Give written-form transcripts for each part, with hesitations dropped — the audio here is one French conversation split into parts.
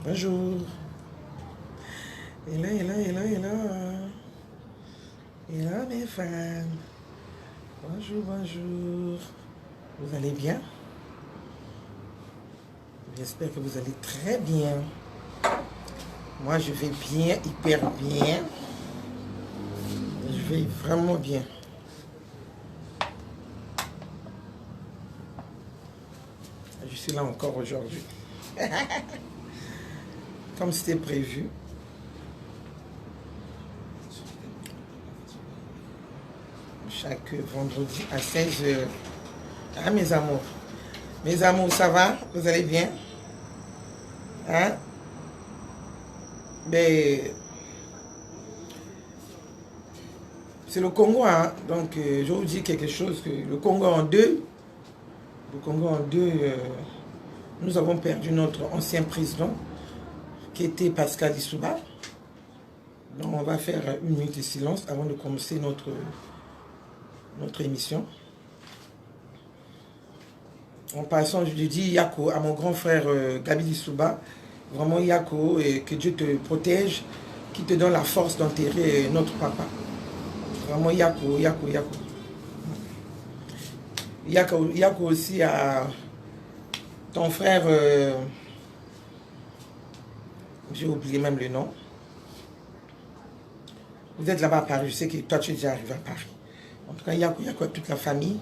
Bonjour. Hello, hello, hello, hello. Hello mes fans. Bonjour, bonjour. Vous allez bien? J'espère que vous allez très bien. Moi, je vais bien, hyper bien. Je vais vraiment bien. Je suis là encore aujourd'hui. Comme c'était prévu. Chaque vendredi à 16h. Ah, mes amours. Mes amours, ça va? Vous allez bien? Hein? Mais c'est le Congo, hein? Donc je vous dis quelque chose, que le Congo en deux, nous avons perdu notre ancien président, qui était Pascal Lissouba. Donc on va faire une minute de silence avant de commencer notre émission. En passant, je lui dis Yako à mon grand frère Gabi Lissouba, vraiment Yako, et que Dieu te protège, qui te donne la force d'enterrer notre papa. Vraiment Yako, Yako, Yako. Yako aussi à ton frère, j'ai oublié même le nom. Vous êtes là-bas à Paris, je sais que toi tu es déjà arrivé à Paris. En tout cas, Yako à toute la famille.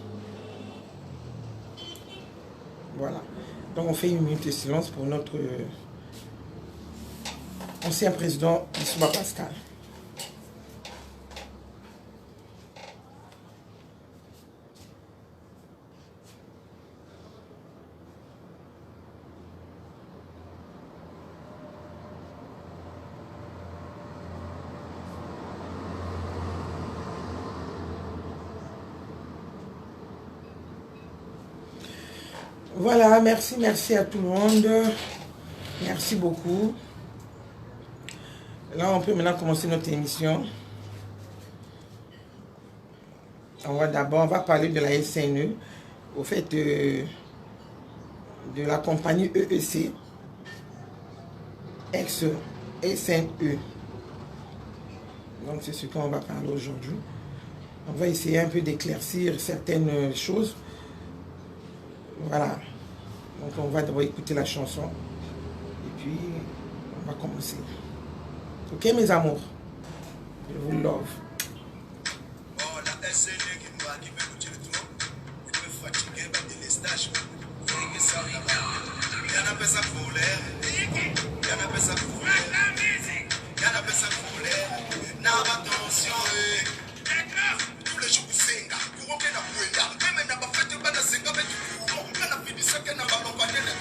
Voilà. Donc on fait une minute de silence pour notre ancien président Lissouba Pascal. Voilà, merci à tout le monde. Merci beaucoup. Là, on peut maintenant commencer notre émission. On va parler de la SNE, au fait de la compagnie EEC, ex-SNE. Donc, c'est ce qu'on va parler aujourd'hui. On va essayer un peu d'éclaircir certaines choses. Voilà. Donc on va d'abord écouter la chanson. Et puis on va commencer. Ok mes amours? Je vous love. Oh la SNE qui nous a dit que tu es fatigué par des lestages. Il y en a pas ça pour l'air. Il y en a pas ça pour l'air. Il y en a pas ça pour l'air. N'a pas attention. Tous les jours vous singa. Pour rentrer dans le poignard. Même n'a pas fait de bande à singa avec du courant. Quand on a fait du sac, on a ballon pas d'aile.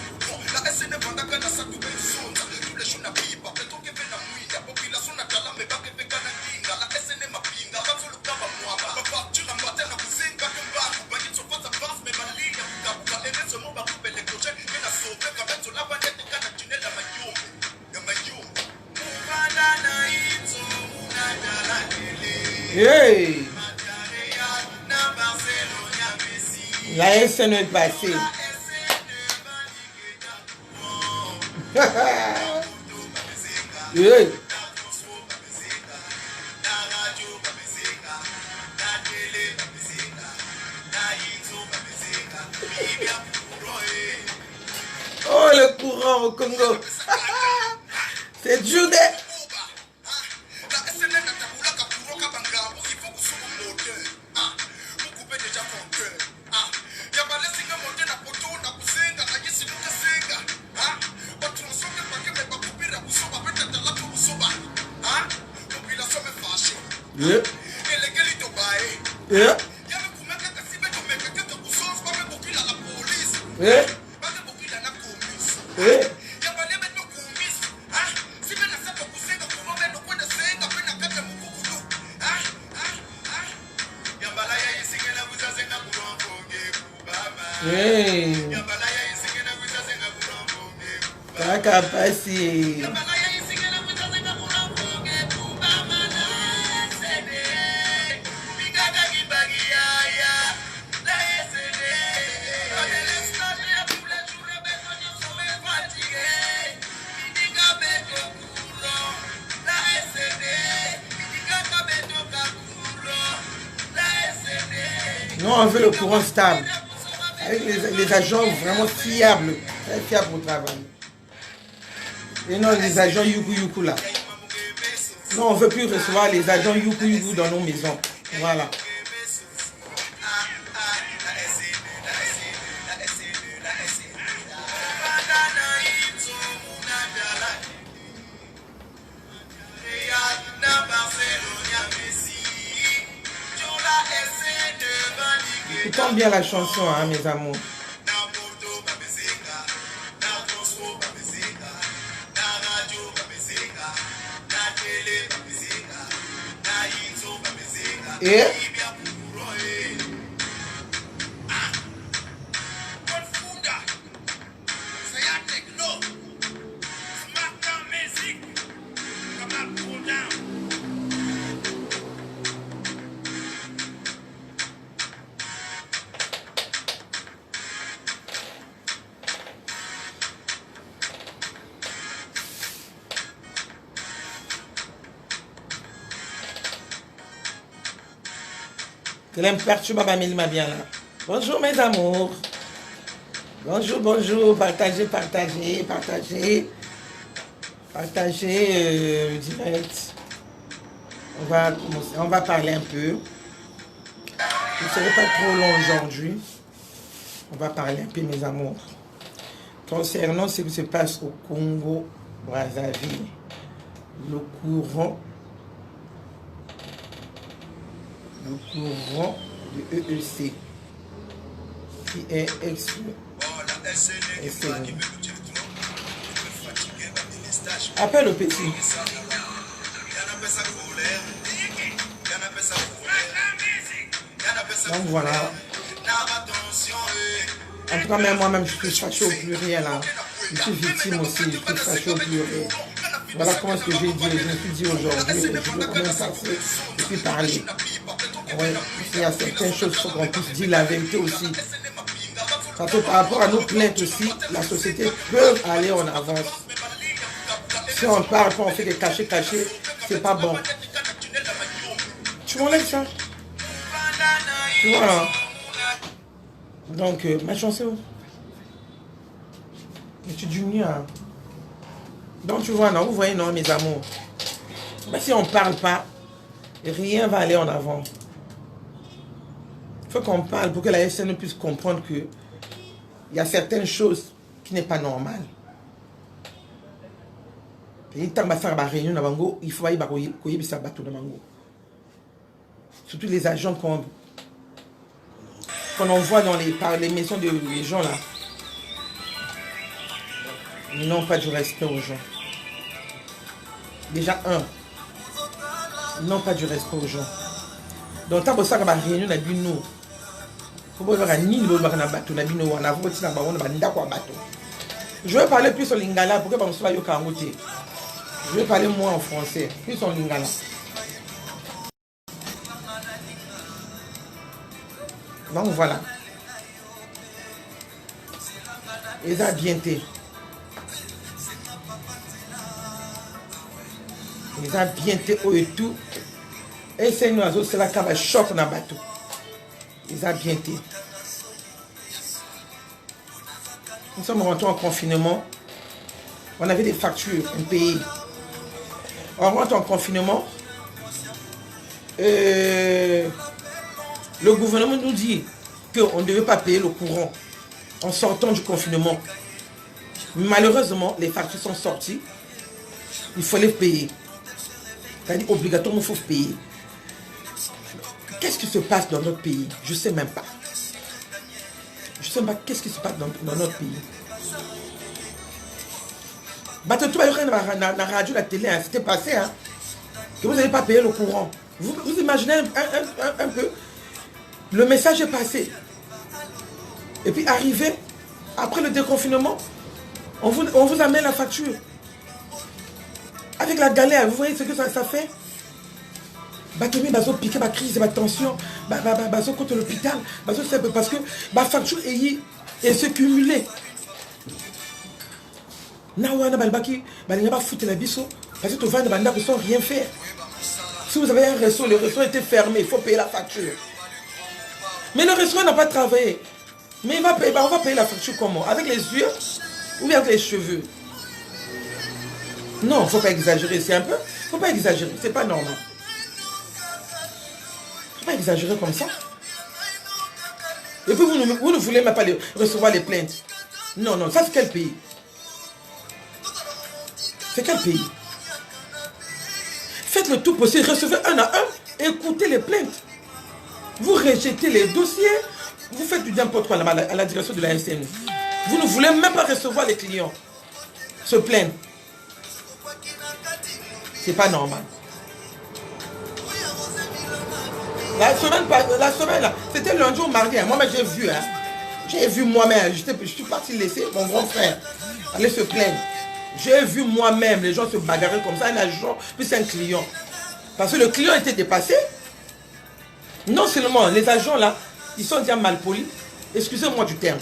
La SNE vanda quand on a ça tout bien sonda. Tous les jours n'a pas pas. Peut-être qu'on fait la mouille. La population n'a pas la mais pas que fait quand on dinga. La SNE m'a pinga. Va sur le kaba moi. Va partir en matin à vous singa. Que va. Va dire sur face à face. Mais ma ligne. Vous allez mettre ce mot. Va couper les clochers. Mais la sauver. Quand même sur la banette. Quand on tunnel la maillot. La maillot. Hey! La SNE est passée. Hey! Oh, le courant au Congo. C'est Jude. Yeah. Yeah. Yeah. Yeah. Hey. Kaka pasi. Nous, on veut le courant stable. Avec les agents vraiment fiables. Très fiables au travail. Et non, les agents yuku là. Non, on ne veut plus recevoir les agents yuku dans nos maisons. Voilà. Écoutons bien la chanson, hein, mes amours. Et que l'imperturbable Amélie m'a bien là. Bonjour mes amours. Bonjour, bonjour. Partagez, partagez, partagez. Partagez le direct. On va parler un peu. Je ne serai pas trop long aujourd'hui. On va parler un peu, mes amours. Concernant ce qui se passe au Congo, Brazzaville, le courant du EEC qui est exclu. Appelle le petit. Donc voilà. En tout cas, même moi-même, je suis fâché au pluriel. Hein. Je suis victime aussi, je suis fâché au pluriel. Voilà comment ce que j'ai dit. Je me suis dit aujourd'hui, je veux quand même passer et puis parler. Ouais, il y a certaines choses qu'on puisse dire la vérité aussi. Parce que par rapport à nos plaintes aussi, la société peut aller en avance. Si on parle, on fait des cachets, c'est pas bon. Tu m'enlèves ça? Tu vois là. Donc, ma chanson. Mais tu dis mieux. Hein. Donc, tu vois, non, vous voyez, non, mes amours. Mais si on ne parle pas, rien va aller en avant. Il faut qu'on parle pour que la SN puisse comprendre que il y a certaines choses qui n'est pas normales. Il faut surtout les agents qu'on envoie par les maisons de les gens là. Ils n'ont pas du respect aux gens. Déjà ils n'ont pas du respect aux gens. Donc tant que ça va réunion na bino. Je vais parler plus en lingala pour que vous soyez au Kangote. Je vais parler moins en français, plus en lingala. Donc voilà. Ils ont bien été. Ils ont bien été et tout. Et c'est nous, c'est là qu'il y a un choc dans le bateau. Ils ont bien été. Nous sommes rentrés en confinement. On avait des factures, un pays. On rentre en confinement. Le gouvernement nous dit qu'on ne devait pas payer le courant en sortant du confinement. Malheureusement, les factures sont sorties. Il fallait payer. C'est-à-dire obligatoirement, il faut payer. Qu'est-ce qui se passe dans notre pays? Je ne sais même pas. Je ne sais pas qu'est-ce qui se passe dans notre pays. Bah, tout la radio, la télé, c'était passé, hein, que vous n'avez pas payé le courant. Vous imaginez un peu. Le message est passé. Et puis arrivé, après le déconfinement, on vous amène la facture. Avec la galère, vous voyez ce que ça fait? Batemi bazo piqué ma crise, ma tension, bazo contre l'hôpital, bazo c'est parce que ma facture est se cumulée. Nawana balbaki, balinga ba foutre la biso, parce que tu vas ne sans rien faire. Si vous avez un réseau, le réseau était fermé, il faut payer la facture. Mais le restaurant n'a pas travaillé. Mais il va payer, on va payer la facture comment? Avec les yeux ou bien avec les cheveux? Non, il ne faut pas exagérer. C'est un peu... Il ne faut pas exagérer. C'est pas normal. Il ne faut pas exagérer comme ça. Et puis vous ne voulez même pas recevoir les plaintes. Non, non. Ça, c'est quel pays? C'est quel pays? Faites le tout possible. Recevez un à un. Écoutez les plaintes. Vous rejetez les dossiers. Vous faites du n'importe quoi à la direction de la SNE. Vous ne voulez même pas recevoir les clients. Se plaindre. C'est pas normal. La semaine là, c'était lundi ou mardi. Hein. Moi-même, j'ai vu. Hein. J'ai vu moi-même. Je suis parti laisser mon grand frère aller se plaindre. J'ai vu moi-même les gens se bagarrer comme ça. Un agent plus un client. Parce que le client était dépassé. Non seulement les agents là, ils sont déjà mal polis. Excusez-moi du terme.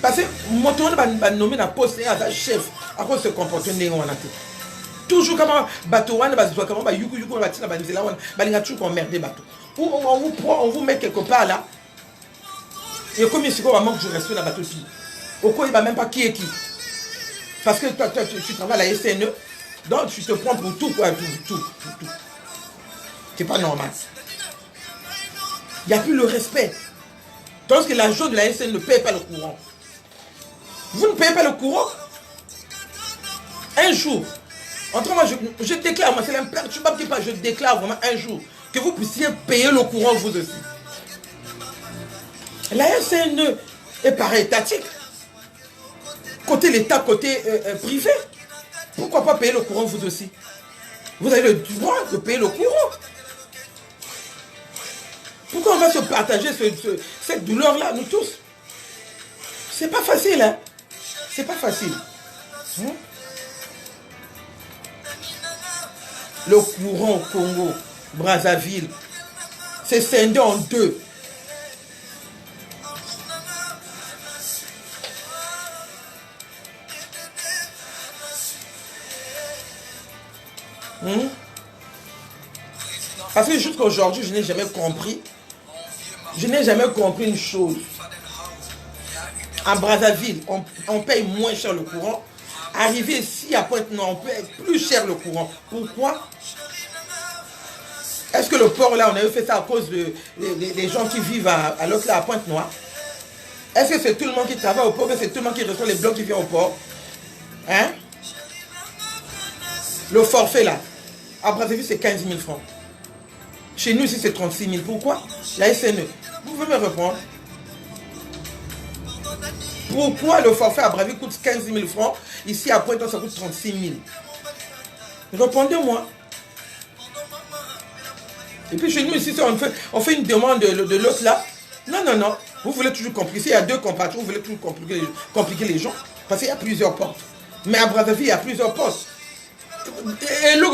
Parce que mon tour va nommer la poste à chef à cause de ce comportement. Toujours comme bateau, on vous met quelque part là. Et comme il faut manque de respect dans le bateau. Au quoi il va même pas qui est qui. Parce que toi, tu travailles à la SNE, donc tu te prends pour tout, quoi, tout. C'est pas normal. Il n'y a plus le respect. Tandis que l'agent de la SNE ne paye pas le courant. Vous ne payez pas le courant. Un jour. Autrement, je déclare, moi c'est l'imperturbable qui parle, je déclare vraiment un jour que vous puissiez payer le courant vous aussi. La SNE est para-étatique. Côté l'État, côté privé. Pourquoi pas payer le courant vous aussi? Vous avez le droit de payer le courant. Pourquoi on va se partager cette douleur-là, nous tous? C'est pas facile, hein? C'est pas facile. Le courant au Congo, Brazzaville, c'est scindé en deux. Parce que jusqu'à aujourd'hui, je n'ai jamais compris. Je n'ai jamais compris une chose. À Brazzaville, on paye moins cher le courant. Arrivé ici à Pointe-Noire, on paye plus cher le courant. Pourquoi? Est-ce que le port là, on avait fait ça à cause des gens qui vivent à l'autre là, à Pointe-Noire? Est-ce que c'est tout le monde qui travaille au port, c'est tout le monde qui reçoit les blocs qui viennent au port? Hein? Le forfait là, à Brazzaville, c'est 15 000 francs. Chez nous, ici, c'est 36 000. Pourquoi? La SNE. Vous pouvez me répondre? Pourquoi le forfait à Brazzaville coûte 15 000 francs? Ici, à Pointe-Noire, ça coûte 36 000. Répondez-moi. Et puis, chez nous, ici, on fait une demande de l'autre là. Non, non, non. Vous voulez toujours compliquer. Il y a deux compatriotes, vous voulez toujours compliquer les gens. Parce qu'il y a plusieurs portes. Mais à Brazzaville, il y a plusieurs portes. Et le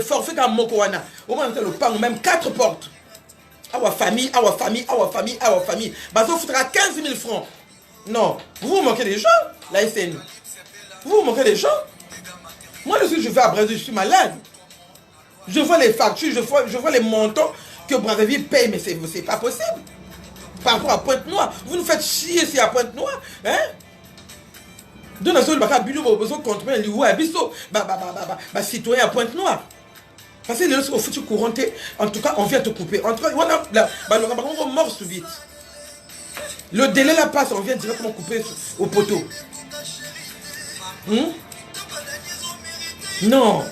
forfait comme Mokowana, au moins le pan même 4 portes. Awa famille. Bah ça foutra 15 000 francs. Non, vous manquez des gens, la SN. Vous manquez des gens. Moi, je vais à Brazzaville, je suis malade. Je vois les factures, je vois les montants que Brazzaville paye, mais c'est pas possible. Par rapport à Pointe-Noire, vous nous faites chier ici à Pointe-Noire, hein? De la zone, vous besoin de contrôler les citoyens à Pointe-Noire. Parce que les autres, au futur couranté, en tout cas, on vient te couper. En tout cas, on va mort subite. Le délai là passe, on vient directement couper au poteau. Non.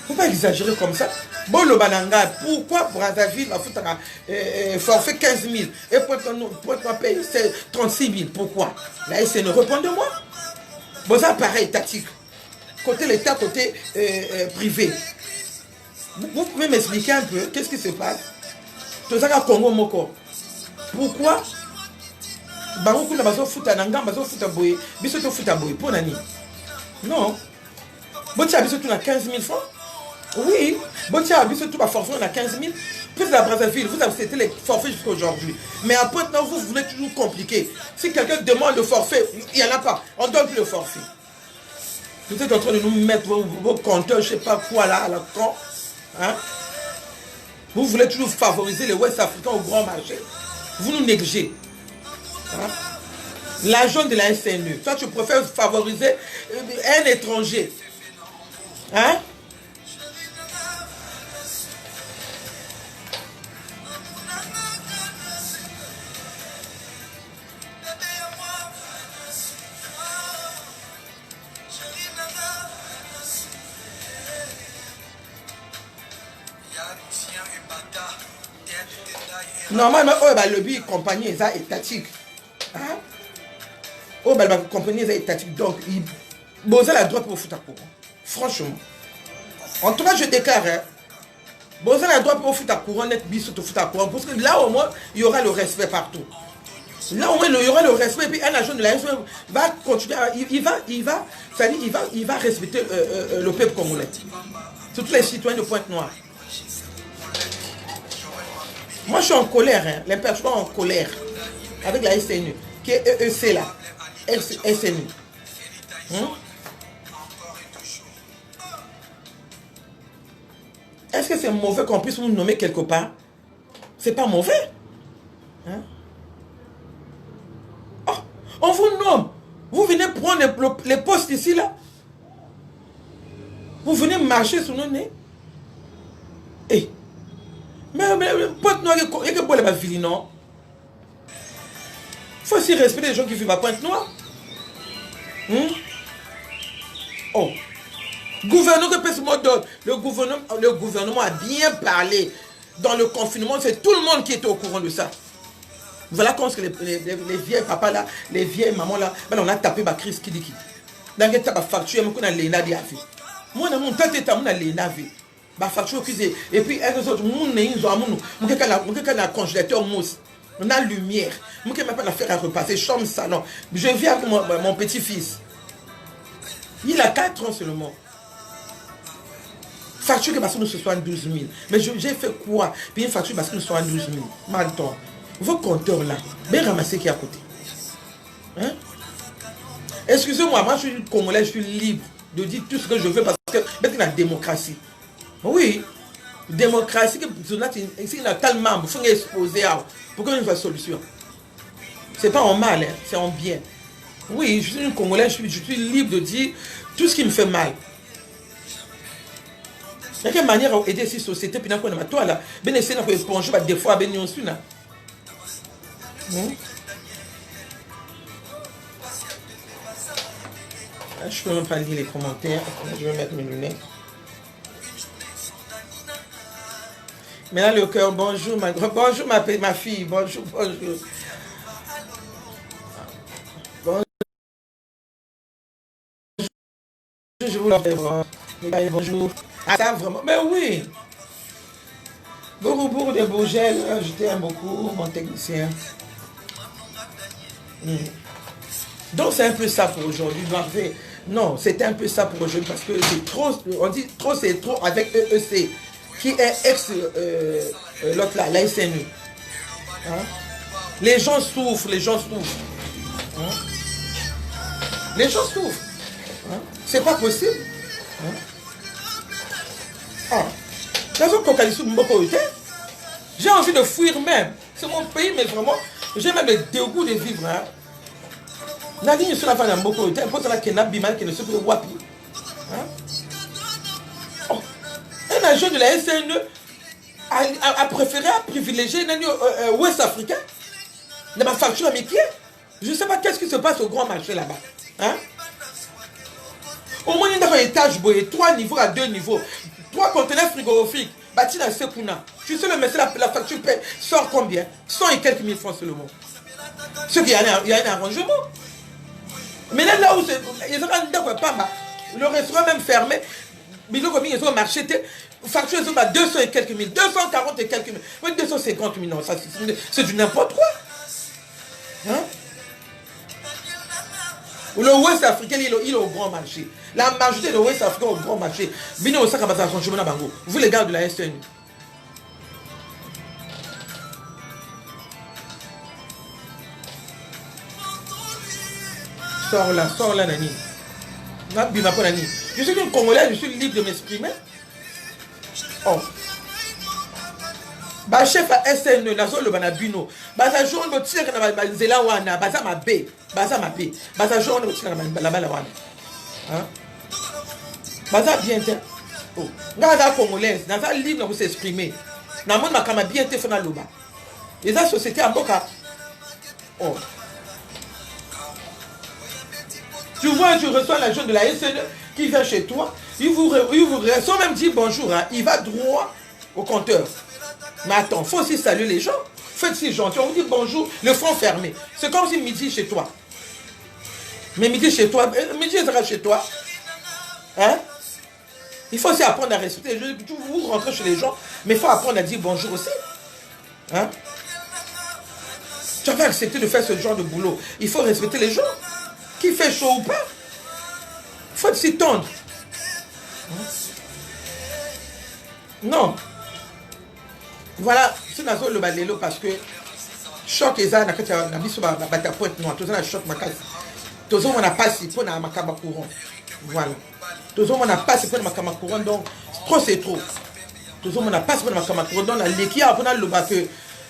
Faut pas exagérer comme ça. Bon, le bananga, pourquoi Brazzaville va foutre un forfait 15 000 et Pointe-Noire paye 36 000? Pourquoi? La SNE, répondez-moi. Bon, ça pareil, tactique. Côté l'État, côté privé. Vous pouvez m'expliquer un peu qu'est-ce qui se passe? Tout ça, Congo Moko. Pourquoi? Non. Bon, tu as vu 15 000 francs? Oui. Bon, tu as vu tout le forfait, on a 15 000. Plus à Brazzaville, vous avez accepté les forfaits jusqu'à aujourd'hui. Mais à Pointe-Noire, vous voulez toujours compliquer. Si quelqu'un demande le forfait, il n'y en a pas. On ne donne plus le forfait. Vous êtes en train de nous mettre vos compteurs, je ne sais pas quoi là, à la con. Hein? Vous voulez toujours favoriser les Ouest africains au grand marché. Vous nous négligez. Hein? L'argent de la SNU. Toi, tu préfères favoriser un étranger. Hein? Normalement, le lobby compagnie est étatique. Hein? La compagnie est étatique. Donc, il bosse la droite pour foutre à courant. Franchement. En tout cas, je déclare, hein, bosse la droite pour foutre à courant, net bis pour foutre à courant. Parce que là, au moins, il y aura le respect partout. Là, au moins, il y aura le respect. Et puis, un agent de la SNU va continuer. Il va respecter le peuple congolais. Surtout les citoyens de Pointe-Noire. Moi, je suis en colère, hein. Les personnes sont en colère avec la SNU, qui est EEC là, SNU. Est-ce que c'est mauvais qu'on puisse nous nommer quelque part? C'est pas mauvais. Hein? Oh, on vous nomme. Vous venez prendre les postes ici là. Vous venez marcher sur nos nez. Et mais Pointe-Noire, il y a que la ville, non? Il faut aussi respecter les gens qui vivent à Pointe-Noire. Oh. Le gouvernement a bien parlé. Dans le confinement, c'est tout le monde qui était au courant de ça. Voilà quand les vieilles papas là, les vieilles mamans là, ben on a tapé ma crise qui dit qui. Dans le tabac facture, on a l'éna d'yafi. Moi, on a mon tête on a l'éna vie. Bah facture et puis les autres congélateur mousse, on a lumière, on n'a pas l'affaire à repasser, chambre salon. Je vis avec mon petit-fils, il a 4 ans seulement. Facture que parce que nous ce 72 000, mais j'ai fait quoi? Puis une facture parce que nous 72 000. Maintenant, vos compteurs là, bien ramassés qui est à côté. Hein? Excusez-moi, moi je suis congolais, je suis libre de dire tout ce que je veux parce que c'est la démocratie. Oui, démocratie, c'est tellement, il faut exposer pour qu'on ait une solution. C'est pas en mal, hein, c'est en bien. Oui, je suis une Congolais, je suis libre de dire tout ce qui me fait mal. Il y a quelle manière d'aider cette société, puis on a toi là, ben essayer de éponger des fois, ben on suit là. Je peux même pas lire les commentaires, je vais mettre mes lunettes. Mais là, le cœur, bonjour ma fille, bonjour. Bonjour, je vous le bonjour. Ah, ça vraiment, mais oui. Beaucoup de Bourgel, je t'aime beaucoup, mon technicien. Donc c'est un peu ça pour aujourd'hui. Non, c'était un peu ça pour aujourd'hui parce que c'est trop, on dit trop c'est trop avec EEC. Qui est l'autre là, la SNU. Hein? Les gens souffrent, Hein? Les gens souffrent. Hein? C'est pas possible. Hein? Ah. J'ai envie de fuir même. C'est mon pays, mais vraiment, j'ai même le dégoût de vivre. Hein? La ligne sur la fin d'un Mboko, un peu de la Kenab Biman qui ne se peut wapi. Un agent de la SNE a préféré privilégier un Ouest africain de ma facture amitié. Je ne sais pas qu'est-ce qui se passe au grand marché là-bas. Hein? Au moins, il y a un étage boyé, 3 niveaux à 2 niveaux. 3 conteneurs frigorifiques. Bâti dans Sekuna. Tu sais, le monsieur, la facture sort combien? 100 et quelques mille francs seulement. Ce qu'il y a un arrangement. Mais là où c'est. Le restaurant même fermé. Mais ils ont marché, facture 200 et quelques mille, 240 et quelques mille, 250 000, non, c'est du n'importe quoi. Hein? Le Ouest africain, il est au grand marché. La majorité de l'Ouest africain au grand marché. Vous les gars de la SNU. Sors là, Nani. Je suis un Congolais, je suis libre de m'exprimer. Oh. Ba chef a SN nazo le banabino. Ba sa jour no tire na ba nzela wana, ba sa mabe, ba sa mabe. Ba sa jour no tire na la bala wana. Hein? Ba sa bien te. Oh, ngaza congolaise, naza libre pour s'exprimer. Na monde makama bien te fona loba. Et la société en boka. Oh. Tu vois, tu reçois l'agent de la SN qui vient chez toi, il vous sans même dire bonjour, hein, il va droit au compteur. Mais attends, il faut aussi saluer les gens. Faites si gentil, on vous dit bonjour, le front fermé. C'est comme si midi chez toi. Mais midi chez toi, midi sera chez toi. Hein? Il faut aussi apprendre à respecter. Vous rentrez chez les gens, mais il faut apprendre à dire bonjour aussi. Hein? Tu vas accepter de faire ce genre de boulot. Il faut respecter les gens. Qui fait chaud ou pas, il faut être si tendre. Non. Voilà, c'est dans le balelo parce que choc et ça, na biso ba pointe noire, tout ça na choc makasi. Tout ça on a pas si pour na makaba courant. Voilà. Tout ça on a pas si pour na makaba courant donc trop c'est trop. Tout ça on a pas si pour na makaba courant donc la leki a pour na loba que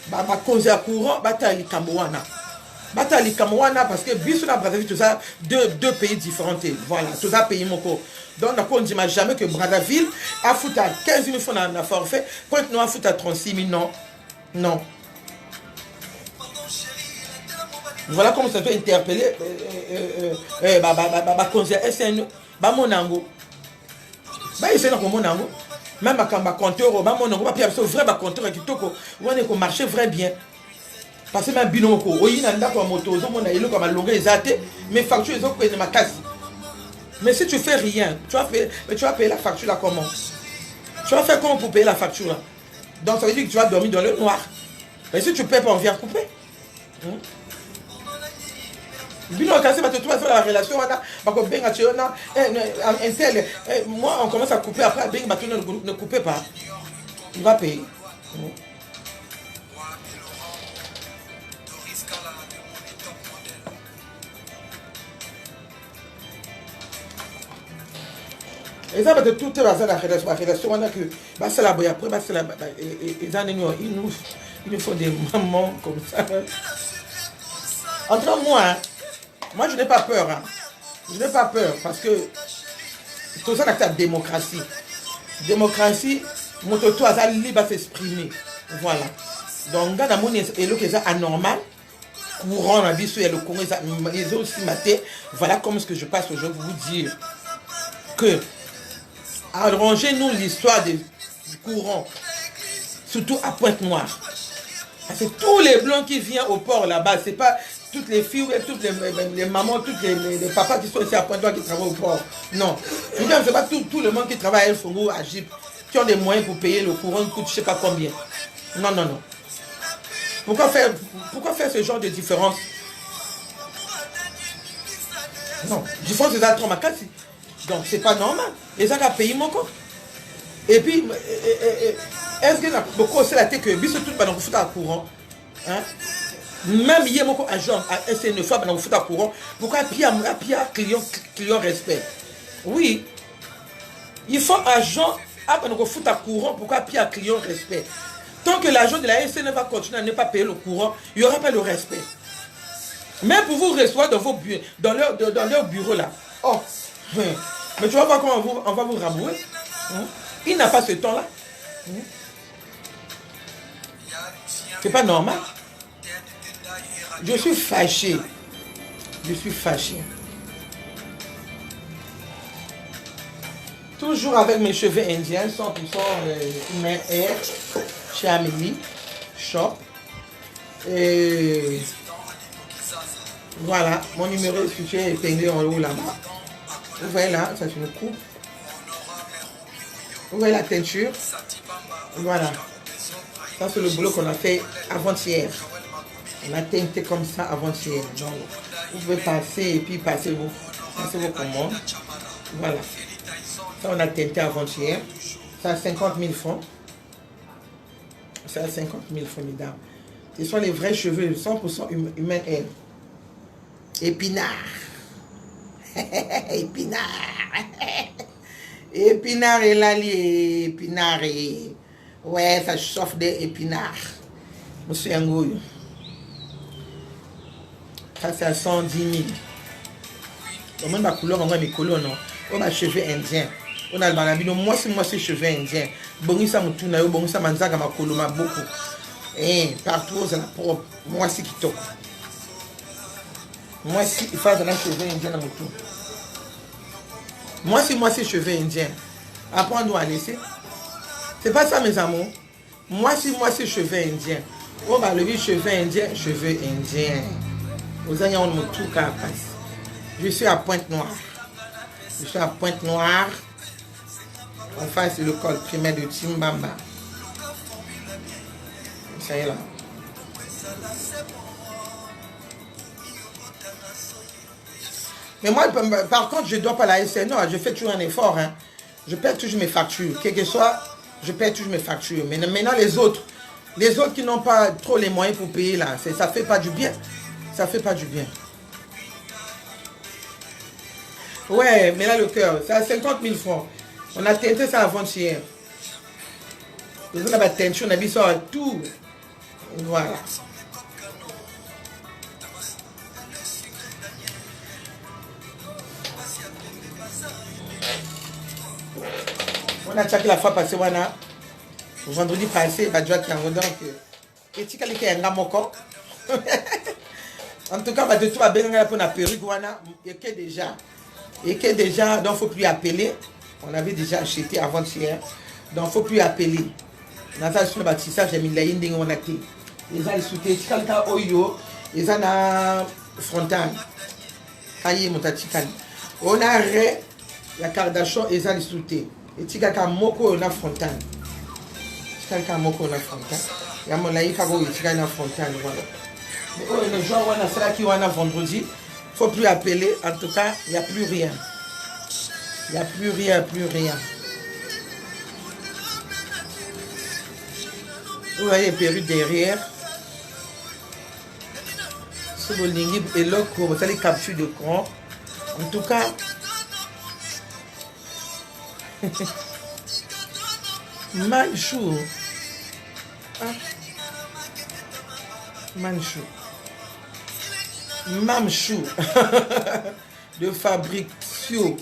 ba cause à courant bataille kamwana. Bataille Kamwana parce que biso na Brazzaville tout ça deux pays différents voilà tout ça pays moko donc on ne dit jamais que Brazzaville a foutu à 15 000 francs na forfait Pointe Noire a foutu à 36 000 non voilà comment ça fait interpeller conseiller SN monango essayer na monango même à compteur monango pas bien vrai compteur kitoko on est ko marcher vrai bien. Parce que même binoko, oui, il y a une moto, mais facture, ils ont payé ma casse. Mais si tu fais rien, tu vas payer la facture là comment? Tu vas faire comment pour payer la facture là? Donc ça veut dire que tu vas dormir dans le noir. Mais si tu ne payes pas, on vient couper. Binoko, quand tu vas faire la relation, moi on commence à couper, après ne coupez pas. Il va payer. Et ça va de tout la relation, on a que c'est la boya après c'est la il nous faut des mamans comme ça. Entre moi je n'ai pas peur hein. Je n'ai pas peur parce que tout ça c'est la démocratie. Démocratie, mon toto a libre à s'exprimer. Voilà. Donc dans mon elo que ça anormal courant la vie sur le Congo ils ont aussi maté. Voilà comme ce que je passe aujourd'hui vous dire que arrangez-nous l'histoire du courant, surtout à Pointe-Noire. Parce que tous les blancs qui viennent au port là-bas, c'est pas toutes les filles, toutes les mamans, tous les papas qui sont ici à Pointe-Noire qui travaillent au port. Non. C'est pas tout le monde qui travaille à El Fongo, à Gip, qui ont des moyens pour payer le courant, qui coûte je sais pas combien. Non, non, non. Pourquoi faire ce genre de différence? Non. Différence c'est ça trop ma casse. Donc c'est pas normal. Et ça a payé mon corps. Et puis, est-ce que beaucoup aussi la tête que bis tout pendant que vous à courant, hein? Même hier mon agent à SN fois pendant que vous à courant, pourquoi client respect? Oui. Il faut agent pendant que vous à courant, pourquoi client respect? Tant que l'agent de la SN va continuer à ne pas payer le courant, il n'y aura pas le respect. Même pour vous recevoir dans vos bureaux, dans leur bureau là. Oh. Mais tu vas voir comment on va vous rabouer. Il n'a pas ce temps-là. C'est pas normal. Je suis fâché. Je suis fâché. Toujours avec mes cheveux indiens, 100% humain air, chez Amélie, shop. Et voilà, mon numéro est situé épinglé en haut là-bas. Vous voyez là, ça c'est une coupe. Vous voyez la teinture. Voilà. Ça c'est le boulot qu'on a fait avant-hier. On a teinté comme ça avant-hier. Donc vous pouvez passer et puis passer vos commandes. Voilà. Ça on a teinté avant-hier. Ça a 50 000 francs. Ça a 50 000 francs, mesdames. Ce sont les vrais cheveux, 100% humain air. Épinard. Épinard. Épinard et l'allié. Épinard et... Ouais, ça chauffe des épinards. Monsieur Yangoyo. Ça, c'est à 110 000. Au moins, ma couleur, on voit mes couleurs, non. On a cheveux indiens. On a le banabino. Moi, c'est cheveux indiens. Bon, ça me tourne. Bon, ça manzaga ma couleur, ma beaucoup. Et partout, c'est la propre. Moi, c'est qui toque. Moi, si il faut avoir un cheveux indien dans mon tour. Moi, c'est cheveux indiens. Après, on doit laisser. C'est pas ça, mes amours. Moi, c'est cheveux indiens. On va lever cheveux indiens. Cheveux indiens. Vous avez un tout cas passe. Je suis à Pointe-Noire. Je suis à Pointe-Noire. En face, c'est l'école primaire de Timbamba. Ça y est là. Mais moi, par contre, je ne dois pas la SN. Non, je fais toujours un effort. Hein. Je paie toujours mes factures. Quel que soit, je paie toujours mes factures. Mais maintenant, les autres qui n'ont pas trop les moyens pour payer, là, ça ne fait pas du bien. Ça ne fait pas du bien. Ouais, mais là, le cœur, c'est à 50 000 francs. On a teinté ça avant-hier. On a teinté, on a mis ça à tout. Voilà. On a checké la fois passée, vendredi passé, bah, donc, et tu as un moko. En tout cas, bah, de tout, pour la perruque, et que déjà, donc il ne faut plus appeler. On avait déjà acheté avant-hier. Donc il ne faut plus appeler. Dans ça, sur le bâtissage, j'ai mis la yinding, on a été. Ils ont sauté, tu as oyo, ils ont frontal. On a ré, il y a Kardashian, ils ont sauté. Et tu as moko, on a frontal. Tu as moko, on a frontal. Il y a mon laïf, il y a frontal. Voilà. Le jour où on a cela qui est vendredi, il ne faut plus appeler. En tout cas, il n'y a plus rien. Il n'y a plus rien, plus rien. Vous voyez les perruques derrière. Sur le ligne et l'autre, vous allez capture de cran. En tout cas, Manchou. Ah. Manchou. Mamchou. De Fabricio.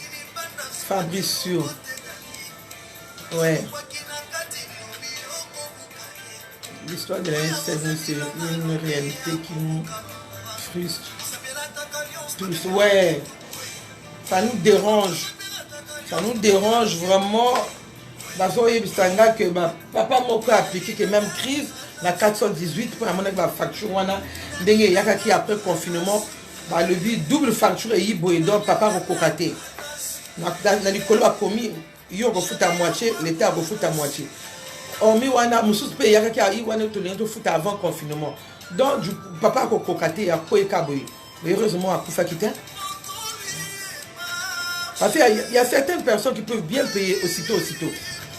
Fabricio. Ouais. L'histoire de la SN, c'est une réalité qui nous frustre tous. Ouais. Ça nous dérange. Ça nous dérange vraiment. Parce que papa m'a appliqué que même crise, la 418 pour la facture, après confinement, le but double facture et donc papa a cocaté. Dans l'école a commis, il y a à moitié, l'État a refoutu à moitié. On met wana musus pe yaka ki wana to lento foot avant confinement. Donc du papa a cocaté a quoi kaboy. Mais heureusement a kufa kita. Parce qu'il y a certaines personnes qui peuvent bien payer aussitôt.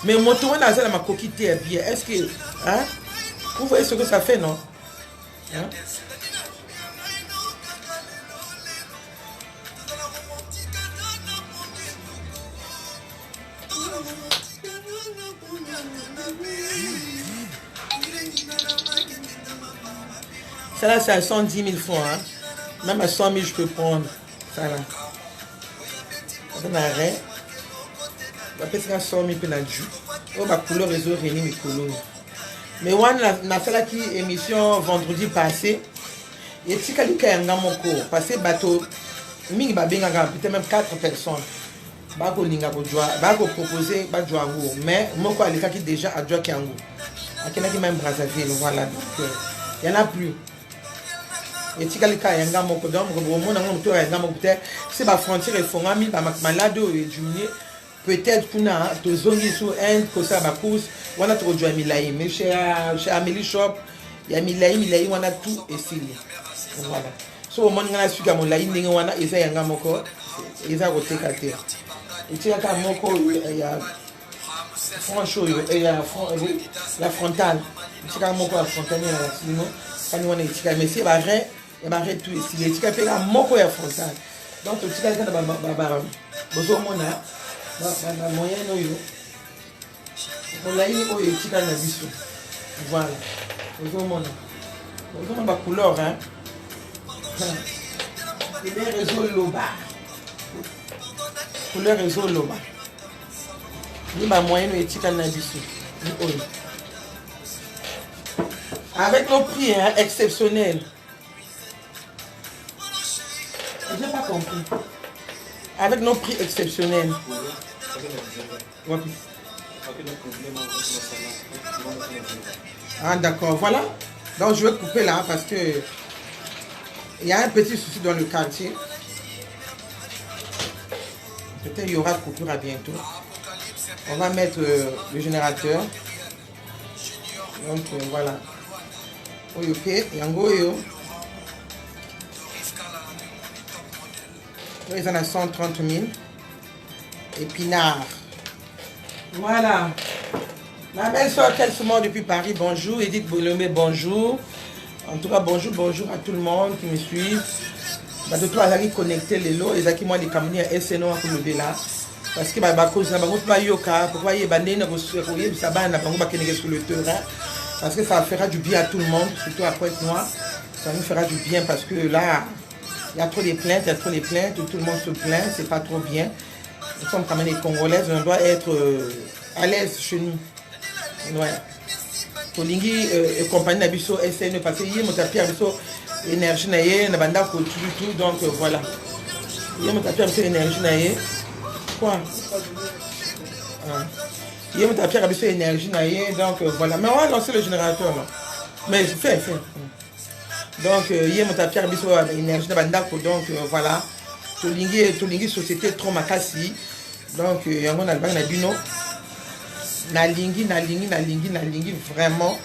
Mais mon tour dans la ma coquille est bien. Est-ce que hein? Vous voyez ce que ça fait, non? Hein? Ça là, c'est à 110 000 francs. Hein? Même à 100 000, je peux prendre. Ça là. Ça n'a rien. Je vais faire 100 000 pour oh, ma couleur réseau réuni mes couleurs. Mais on a fait la émission vendredi passé. Et si quelqu'un a mon cours, passé bateau, peut-être même 4 personnes. Proposer, mais mon cours qui déjà à Djokango. Qui même Brazzaville, voilà. Il n'y en a plus. Et si quelqu'un a mon cours, c'est ma frontière et fondamentalement, ma malade et diminuer. Peut-être qu'on a des zones sur un côté à ma course, on a trop de Milaï. Mais chez Amélie Shop, il y a Milaï, on a tout essayé. Voilà. So, au moment où on a su que mon laï, on a essayé un moko, ils ont roté à terre. Et tu as un moko, il y a franchement, il y a la frontale. Tu as un moko à frontale, sinon, quand on est mais c'est barré, il y a tout essayé. Tu as un moko à frontale. Donc, tu as un moyen On a une oetika na biso. Voilà. Vous avez ma couleur, hein. Couleur réseau loba. Couleur réseau loba. Ni ma moyenne oetika na biso. Avec nos prix hein, exceptionnels. Je n'ai pas compris. Avec nos prix exceptionnels. Ah d'accord, voilà. Donc je vais couper là parce que il y a un petit souci dans le quartier. Peut-être il y aura coupure à bientôt. On va mettre le générateur. Donc voilà. Ok, yango yo. Ils en ont 130 000. Épinards. Voilà. Ma belle-soeur Kelsumor depuis Paris, bonjour. Edith Bolomé, bonjour. En tout cas, bonjour à tout le monde qui me suit. De toi, ils connecté les lots. Ils ont qui moi les camions à SNO à là. Parce que pourquoi il y a sur le terrain. Parce que ça fera du bien à tout le monde, surtout à Pointe-Noire. Ça nous fera du bien parce que là, il y a trop de plaintes, tout le monde se plaint, c'est pas trop bien. Nous sommes quand même les Congolaises, on doit être à l'aise chez nous. Ouais. Tolingi et compagnie d'Abisso SN parce qu'il y a mon tapis Abisso énergie naïe, n'a pas tout, donc voilà. Il y a mon tapis Abisso énergie naïe. Quoi? Il y a mon tapis Abisso énergie naïe, donc voilà. Mais on va lancer le générateur là. Mais fait. Donc il y a mon tapis Abisso énergie naïe, donc voilà. Tolingi société trop makasi. Donc il y a mon album Nabino. Nalingi vraiment.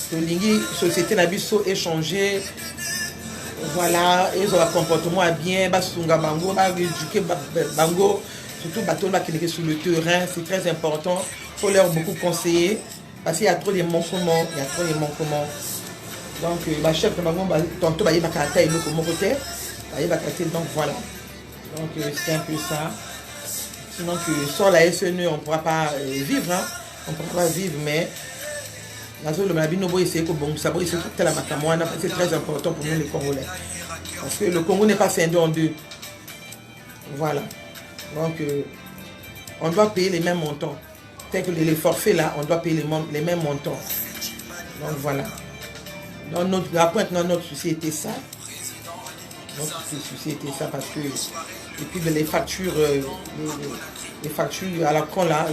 Tolingi société Nabiso échangé. Voilà, ils ont un comportement bien, basunga bango, éduquer bango, surtout bateau qui est sur le terrain, c'est très important. Il faut leur beaucoup conseiller parce qu'il y a trop de manquements, Donc ma chef tantôt il va caractère le comme côté, donc voilà. Donc c'est un peu ça. Sinon que sans la SNE, on ne pourra pas vivre, hein. On ne pourra pas vivre, mais c'est très important pour nous les Congolais. Parce que le Congo n'est pas scindé en deux. Voilà. Donc, on doit payer les mêmes montants. Tel que les forfaits là, on doit payer les mêmes montants. Donc voilà. Donc, la pointe, notre souci était ça. Notre souci était ça parce que, et puis les factures à la con là,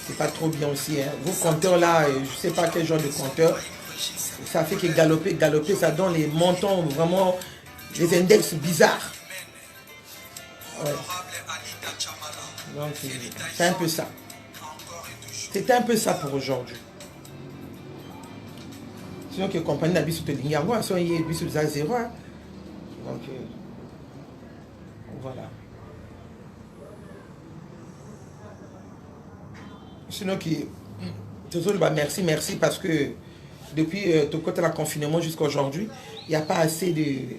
c'est pas trop bien aussi. Hein. Vos compteurs là, je sais pas quel genre de compteur, ça fait que galoper, ça donne les montants vraiment, les index bizarres. Ouais. Donc c'est un peu ça. C'est un peu ça pour aujourd'hui. Sinon que compagnie n'a bisu te ligne à moi, soit il y a bisu à 0. Hein. Donc voilà. Sinon qui merci parce que depuis tout côté la confinement jusqu'à aujourd'hui, il n'y a pas assez de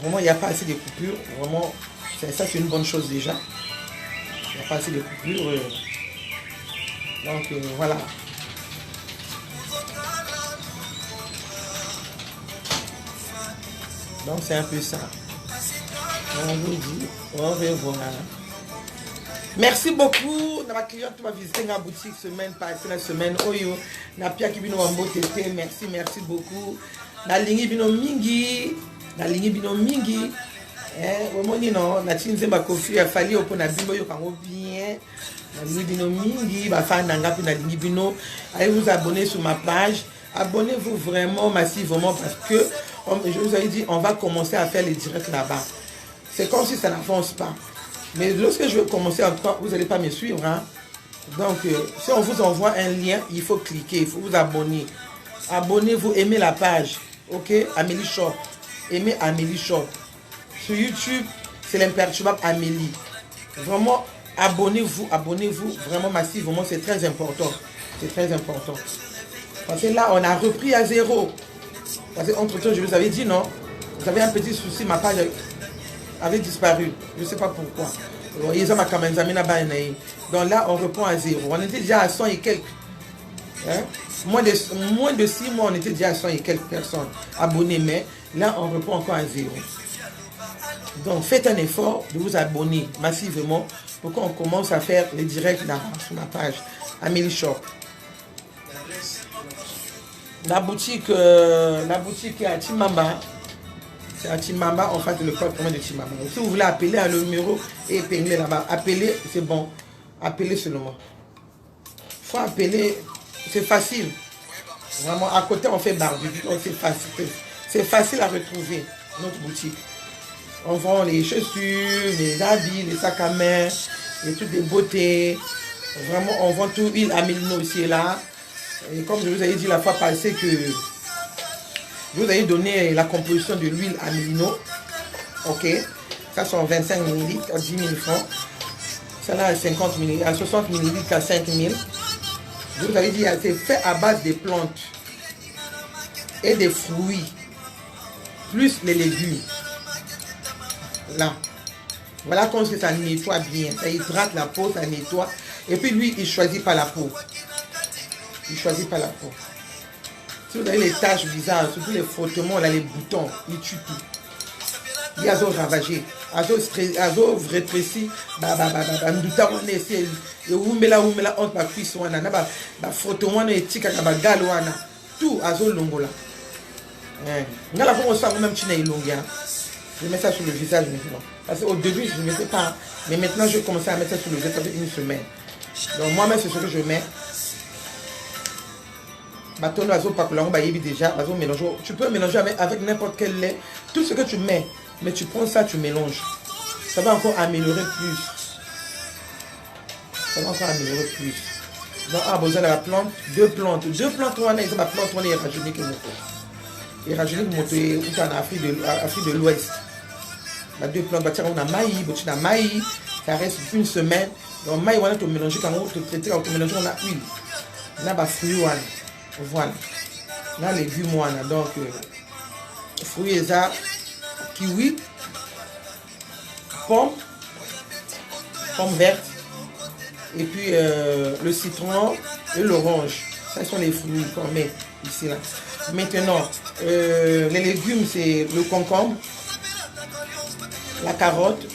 vraiment il n'y a pas assez de coupures, vraiment ça c'est une bonne chose déjà. Il n'y a pas assez de coupures. Donc voilà. Donc c'est un peu ça. On vous dit au revoir. Merci beaucoup. Ma cliente va visiter ma boutique semaine par semaine. Oyo, na pia ki bino wambo tete. Merci beaucoup. Na lingi bino mingi. Wemoni non, na chinze ba kofi ya fali opo na bimbo yo kango bien. Na lingi bino mingi, ba fa nanga pi na lingi bino. Allez vous abonner sur ma page. Abonnez-vous vraiment massivement parce que je vous avais dit, on va commencer à faire les directs là-bas. C'est comme si ça n'avance pas. Mais lorsque je vais commencer, en tout cas, vous n'allez pas me suivre. Hein? Donc, si on vous envoie un lien, il faut cliquer, il faut vous abonner. Abonnez-vous, aimez la page. Ok? Amélie Shop. Aimez Amélie Shop. Sur YouTube, c'est l'imperturbable Amélie. Vraiment, abonnez-vous vraiment massivement. C'est très important. C'est très important. Parce que là, on a repris à 0. Parce qu'entre-temps, je vous avais dit, non? Vous avez un petit souci, ma page avait disparu. Je ne sais pas pourquoi. Donc là, on reprend à 0. On était déjà à 100 et quelques. Hein? Moins de 6 mois, on était déjà à 100 et quelques personnes abonnées. Mais là, on reprend encore à 0. Donc, faites un effort de vous abonner massivement pour qu'on commence à faire les directs là, sur ma page Amélie Shop. La boutique est à Timamba. C'est à Timamba, en face de l'école de Timamba. Donc, si vous voulez appeler à le numéro et épingler là-bas, appelez, c'est bon. Appelez seulement. Il faut appeler, c'est facile. Vraiment, à côté, on fait barbecue. C'est facile à retrouver, notre boutique. On vend les chaussures, les habits, les sacs à main, les trucs de beauté. Vraiment, on vend tout. Huile Amélino aussi est là. Et comme je vous avais dit la fois passée que je vous avais donné la composition de l'huile Amélino. Ok. Ça sont 25 ml à 10 000 francs. Celle-là à 50 ml, à 60 ml à 5 000. Je vous avais dit, c'est fait à base des plantes et des fruits, plus les légumes. Là. Voilà comment ça nettoie bien. Ça hydrate la peau, ça nettoie. Et puis lui, il ne choisit pas la peau. Il ne choisit pas la peau. Si vous avez les taches bizarres, surtout les frottements, là, les boutons, il tue tout. Il y a azo ravagé. Azo rétréci. Ndouta on essaie. Et oumela entre ma cuisse wana. Ba frottement et tika ba gal wana. Tout azo longola. Ngala comme ça même tu n'es longuia. Je mets ça sur le visage maintenant. Parce qu'au début, je ne mettais pas. Mais maintenant, je commence à mettre ça sur le visage. Ça fait une semaine. Donc, moi-même, c'est ce que je mets. Tu peux mélanger avec n'importe quel lait. Tout ce que tu mets. Mais tu prends ça, tu mélanges. Ça va encore améliorer plus. Ça va encore améliorer plus. Donc, besoin de la plante. Deux plantes. On a la plante, on est rajeuni que moto. Et rajeuni que moto est en Afrique de l'Ouest. Deux plantes, on a maïs, on a maïs, ça reste une semaine. Donc, maïs, on a tout mélangé, quand on traité, on mélange, on a huile. On a des fruits, voilà. On a les légumes, donc, fruits, ça, kiwi, pomme verte, et puis le citron et l'orange. Ça sont les fruits qu'on met ici, là. Maintenant, les légumes, c'est le concombre. La carotte,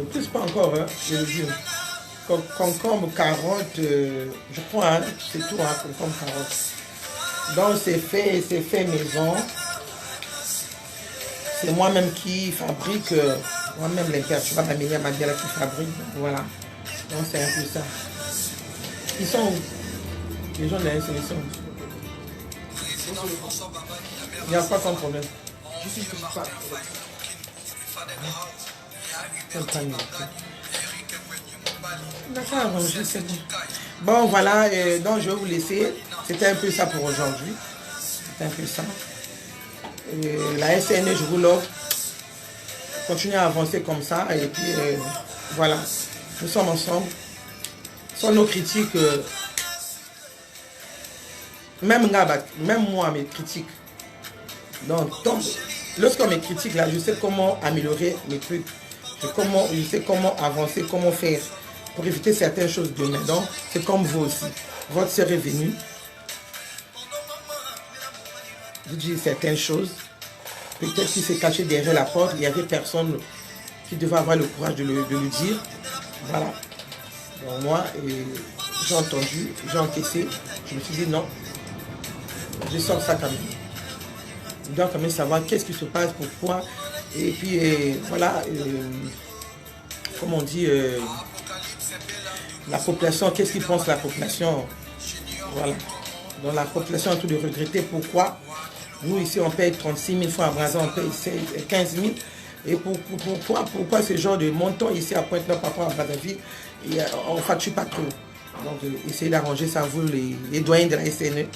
plus pas encore, hein, les légumes. Concombre, carotte, je crois, hein, c'est tout, hein, concombre, carotte. Donc c'est fait maison. C'est moi-même qui fabrique, moi-même les pères, tu vois, Amélie Madiala qui fabrique, voilà. Donc c'est un peu ça. Ils sont où? Les gens de la SN, ils sont où? Il n'y a pas de problème. Je suis pas. Bon voilà, donc je vais vous laisser. C'était un peu ça pour aujourd'hui. C'était un peu ça. La SNE, je vous l'offre. Continuez à avancer comme ça. Et puis voilà. Nous sommes ensemble. Sans nos critiques. Même moi, mes critiques. Donc, lorsqu'on me critique là, je sais comment améliorer le truc. Je sais comment avancer, comment faire pour éviter certaines choses demain. Donc, c'est comme vous aussi. Votre sœur est venue. Je dis certaines choses. Peut-être qu'il s'est caché derrière la porte. Il y avait personne qui devait avoir le courage de le dire. Voilà. Donc, moi, j'ai entendu, j'ai encaissé. Je me suis dit non. Je sors ça quand même. Je dois quand même savoir qu'est-ce qui se passe, pourquoi. Et puis, voilà, comme on dit, la population, qu'est-ce qu'ils pense la population? Voilà. Donc la population a tout de regretter pourquoi nous ici on paye 36 000 francs à Brazza, on paye 15 000. Et pourquoi ce genre de montant ici à Pointe-Noire par rapport à Brazzaville, on ne facture pas trop. Donc essayez d'arranger ça, vous les doyens de la SNE.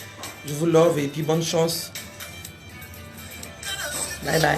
Je vous love et puis bonne chance. Bye bye.